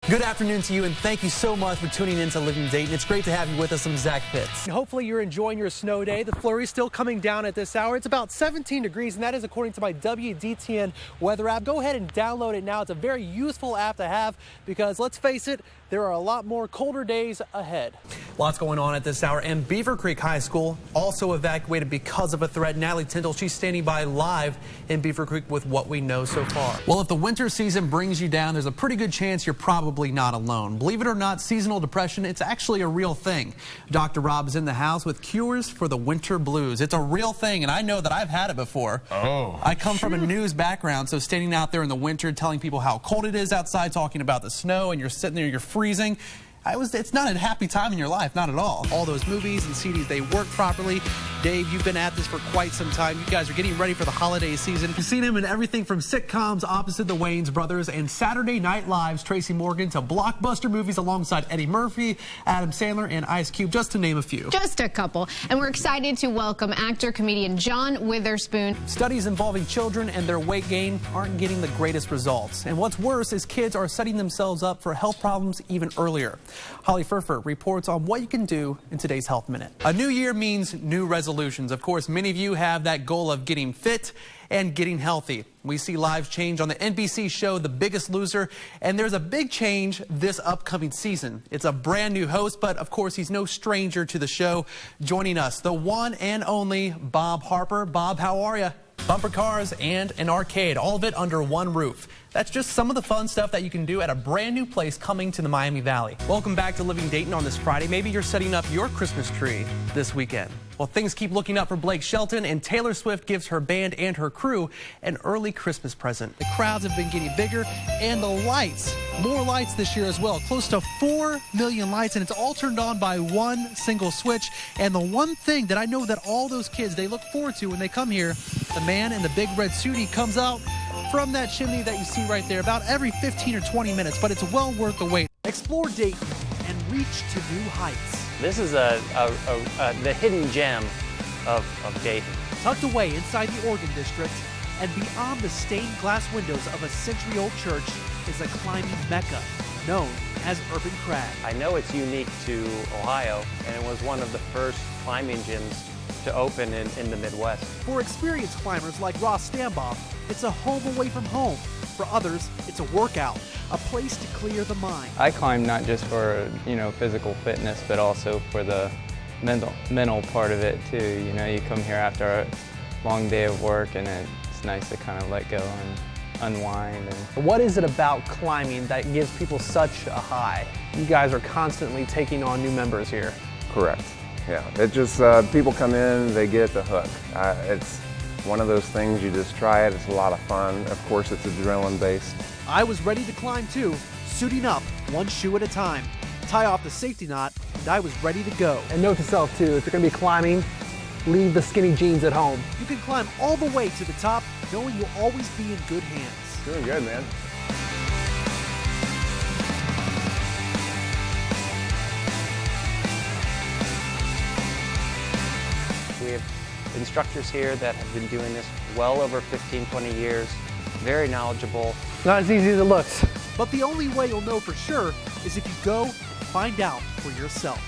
Good afternoon to you, and thank you so much for tuning in to Living Dayton. It's great to have you with us. I'm Zach Pitts. Hopefully you're enjoying your snow day. The flurry's still coming down at this hour. It's about 17 degrees, and that is according to my WDTN weather app. Go ahead and download it now. It's a very useful app to have because, let's face it, there are a lot more colder days ahead. Lots going on at this hour, and Beaver Creek High School also evacuated because of a threat. Natalie Tyndall, she's standing by live in Beaver Creek with what we know so far. Well, if the winter season brings you down, there's a pretty good chance you're probably not alone. Believe it or not, seasonal depression, it's actually a real thing. Dr. Rob is in the house with cures for the winter blues. It's a real thing, and I know that I've had it before. Oh, I come from a news background, so standing out there in the winter, telling people how cold it is outside, talking about the snow, and you're sitting there, you're freezing. It's not a happy time in your life, not at all. All those movies and CDs, they work properly. Dave, you've been at this for quite some time. You guys are getting ready for the holiday season. You've seen him in everything from sitcoms opposite the Wayans brothers and Saturday Night Live's Tracy Morgan to blockbuster movies alongside Eddie Murphy, Adam Sandler, and Ice Cube, just to name a few. Just a couple. And we're excited to welcome actor-comedian John Witherspoon. Studies involving children and their weight gain aren't getting the greatest results. And what's worse is kids are setting themselves up for health problems even earlier. Holly Furfer reports on what you can do in today's Health Minute. A new year means new resolutions. Of course, many of you have that goal of getting fit and getting healthy. We see lives change on the NBC show The Biggest Loser, and there's a big change this upcoming season. It's a brand new host, but of course he's no stranger to the show. Joining us, the one and only Bob Harper. Bob, how are you? Bumper cars and an arcade, all of it under one roof. That's just some of the fun stuff that you can do at a brand new place coming to the Miami Valley. Welcome back to Living Dayton on this Friday. Maybe you're setting up your Christmas tree this weekend. Well, things keep looking up for Blake Shelton, and Taylor Swift gives her band and her crew an early Christmas present. The crowds have been getting bigger, and the lights, more lights this year as well. Close to 4 million lights, and it's all turned on by one single switch. And the one thing that I know that all those kids, they look forward to when they come here, the man in the big red suit, he comes out from that chimney that you see right there about every 15 or 20 minutes, but it's well worth the wait. Explore Dayton and reach to new heights. This is the hidden gem of Dayton. Tucked away inside the Oregon District and beyond the stained glass windows of a century-old church is a climbing mecca known as Urban Crag. I know it's unique to Ohio, and it was one of the first climbing gyms to open in the Midwest. For experienced climbers like Ross Stambaugh, it's a home away from home. For others, it's a workout, a place to clear the mind. I climb not just for, physical fitness, but also for the mental part of it too. You come here after a long day of work, and it's nice to kind of let go and unwind. What is it about climbing that gives people such a high? You guys are constantly taking on new members here. Correct. Yeah, it just, people come in, they get the hook. It's one of those things, you just try it, it's a lot of fun. Of course, it's adrenaline based. I was ready to climb too, suiting up one shoe at a time, tie off the safety knot, and I was ready to go. And note to self too, if you're gonna be climbing, leave the skinny jeans at home. You can climb all the way to the top, knowing you'll always be in good hands. Doing good, man. We have instructors here that have been doing this well over 15, 20 years, very knowledgeable. Not as easy as it looks. But the only way you'll know for sure is if you go and find out for yourself.